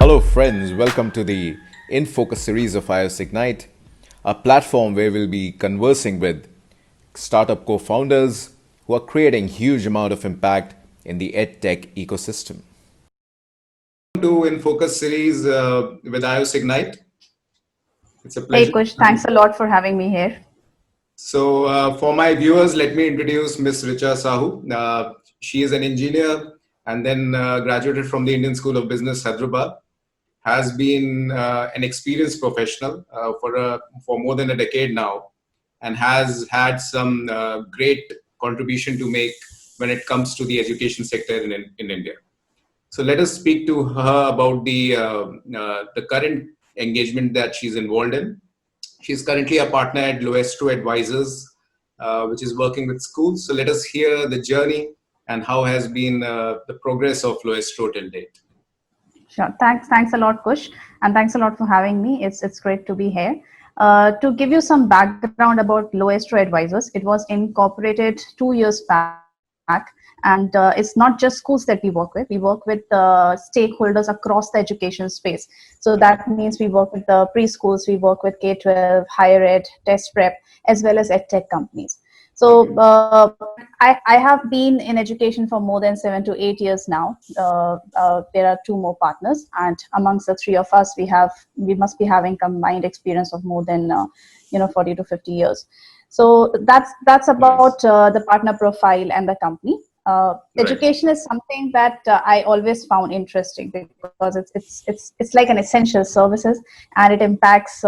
Hello, friends. Welcome to the In Focus series of iOS Ignite, a platform where we'll be conversing with startup co founders who are creating huge amount of impact in the edtech ecosystem. To In Focus series with iOS Ignite. It's a Hey pleasure. Kush, thanks a lot for having me here. So, for my viewers, let me introduce Ms. Richa Sahu. She is an engineer and then graduated from the Indian School of Business, Hyderabad. Has been an experienced professional for more than a decade now, and has had some great contribution to make when it comes to the education sector in India. So let us speak to her about the current engagement that she's involved in. She's currently a partner at Loestro Advisors, which is working with schools. So let us hear the journey and how has been the progress of Loestro till date. Sure. Thanks a lot, Kush, and thanks a lot for having me. It's great to be here. To give you some background about Loestro Advisors, it was incorporated 2 years back, and it's not just schools that we work with. We work with stakeholders across the education space. So that means we work with the preschools, we work with K-12, higher ed, test prep, as well as edtech companies. So I have been in education for more than 7 to 8 years now. There are two more partners, and amongst the three of us, we must be having combined experience of more than 40 to 50 years. So that's about the partner profile and the company. Education is something that I always found interesting because it's like an essential services, and it impacts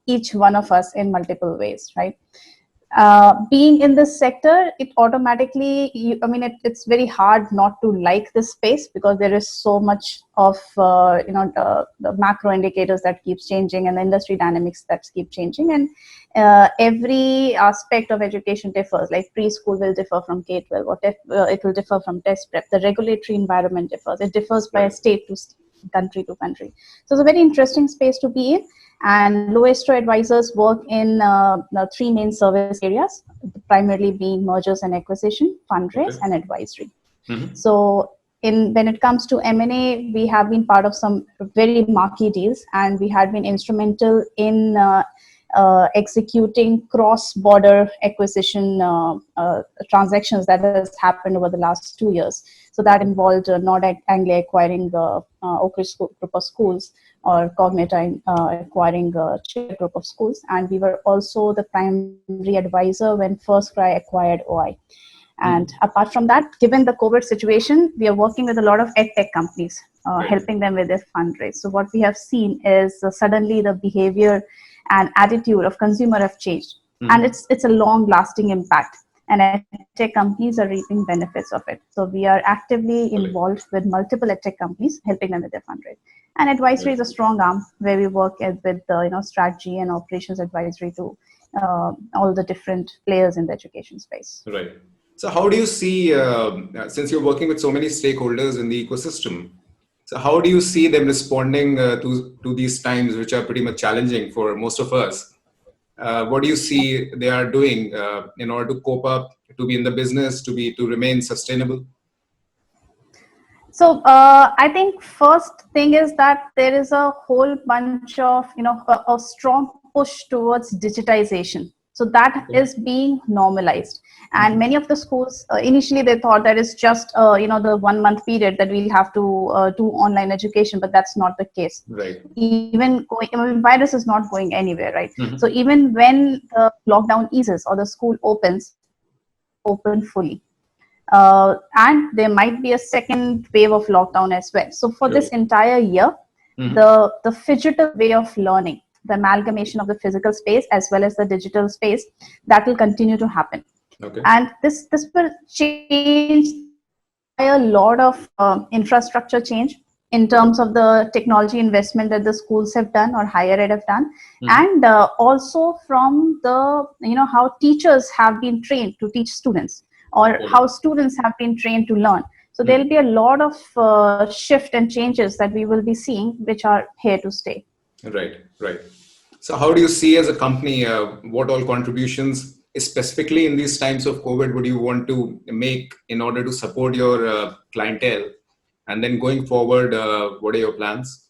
each one of us in multiple ways, right? Being in this sector, it automatically, it's very hard not to like this space because there is so much of the macro indicators that keeps changing and the industry dynamics that keep changing, and every aspect of education differs. Like preschool will differ from K-12, or it will differ from test prep. The regulatory environment differs. It differs by state to state, country to country. So it's a very interesting space to be in. And Loestro Advisors work in the three main service areas, primarily being mergers and acquisition, fundraise, and advisory. So when it comes to M&A, we have been part of some very marquee deals, and we had been instrumental in executing cross-border acquisition transactions that has happened over the last 2 years. So that involved Nord Anglia acquiring Oak Ridge Group of Schools, or Cognita acquiring Chip Group of Schools. And we were also the primary advisor when First Cry acquired OI. And apart from that, given the COVID situation, we are working with a lot of edtech companies, helping them with their fundraise. So what we have seen is suddenly the behavior and attitude of consumer have changed. And it's a long-lasting impact. And edtech companies are reaping benefits of it. So we are actively involved with multiple edtech companies, helping them with their fundraise. And advisory is a strong arm where we work with strategy and operations advisory to all the different players in the education space. Right. So how do you see, since you're working with so many stakeholders in the ecosystem, so how do you see them responding to these times, which are pretty much challenging for most of us? What do you see they are doing in order to cope up, to be in the business, to remain sustainable? So I think first thing is that there is a whole bunch of a strong push towards digitization. So that is being normalized, and many of the schools initially they thought that it's just the 1 month period that we'll have to do online education, but that's not the case. Right. Virus is not going anywhere, right? So even when the lockdown eases or the school opens, open fully. And there might be a second wave of lockdown as well. So for this entire year, the phygital way of learning, the amalgamation of the physical space as well as the digital space, that will continue to happen. And this will change a lot of infrastructure change in terms of the technology investment that the schools have done or higher ed have done, and also from the how teachers have been trained to teach students, or how students have been trained to learn. So there will be a lot of shift and changes that we will be seeing, which are here to stay. Right, right. So how do you see as a company, what all contributions, specifically in these times of COVID, would you want to make in order to support your clientele? And then going forward, what are your plans?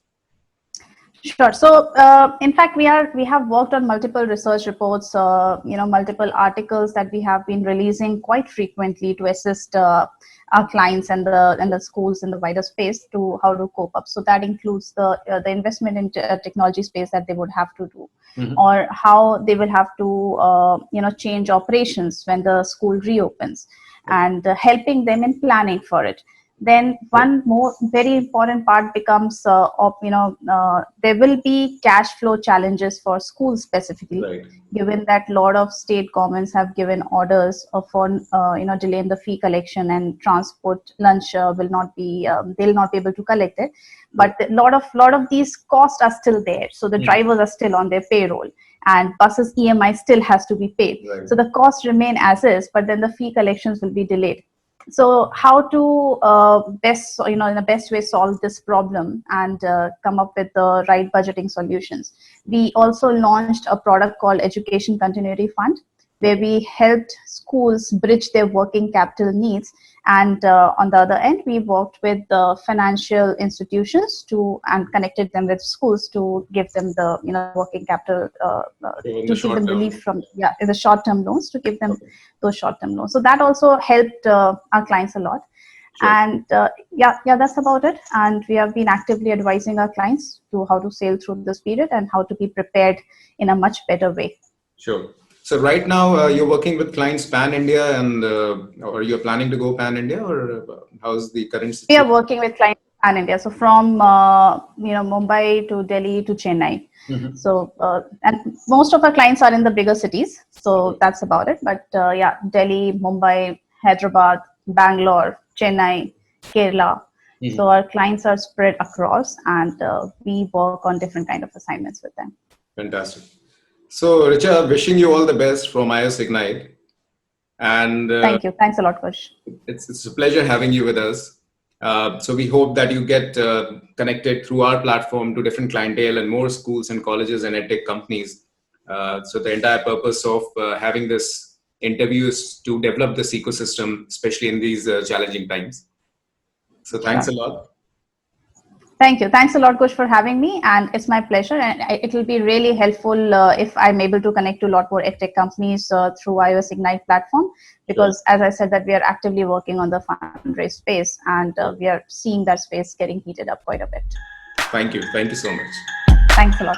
Sure. So, in fact, we have worked on multiple research reports, multiple articles that we have been releasing quite frequently to assist our clients and the schools in the wider space to how to cope up. So that includes the investment in technology space that they would have to do, or how they will have to change operations when the school reopens, and helping them in planning for it. Then one more very important part becomes there will be cash flow challenges for schools specifically, Right. given that a lot of state governments have given orders for delaying the fee collection, and transport lunch will not be they'll not be able to collect it, but a lot of these costs are still there, so the drivers are still on their payroll, and buses EMI still has to be paid. Right. So the costs remain as is, but then the fee collections will be delayed. So how to best in the best way solve this problem and come up with the right budgeting solutions. We also launched a product called Education Continuity Fund, where we helped schools bridge their working capital needs, and on the other end we worked with the financial institutions and connected them with schools to give them the working capital to give them relief from the short term loans, to give them those short term loans. So that also helped our clients a lot. Sure. And that's about it. And we have been actively advising our clients to how to sail through this period and how to be prepared in a much better way. Sure. So right now you're working with clients pan India, and or you're planning to go pan India, or how's the current situation? We are working with clients pan India, so from Mumbai to Delhi to Chennai. So and most of our clients are in the bigger cities, so that's about it. But Delhi, Mumbai, Hyderabad, Bangalore, Chennai, Kerala. So our clients are spread across, and we work on different kind of assignments with them. Fantastic. So Richa, wishing you all the best from iOS Ignite. And thank you. Thanks a lot, Kush. It's a pleasure having you with us. So we hope that you get connected through our platform to different clientele and more schools and colleges and edtech companies. So the entire purpose of having this interview is to develop this ecosystem, especially in these challenging times. So thanks a lot. Thank you. Thanks a lot, Kush, for having me. And it's my pleasure. And it will be really helpful if I'm able to connect to a lot more edtech companies through iOS Ignite platform, because as I said, that we are actively working on the fundraise space, and we are seeing that space getting heated up quite a bit. Thank you. Thank you so much. Thanks a lot.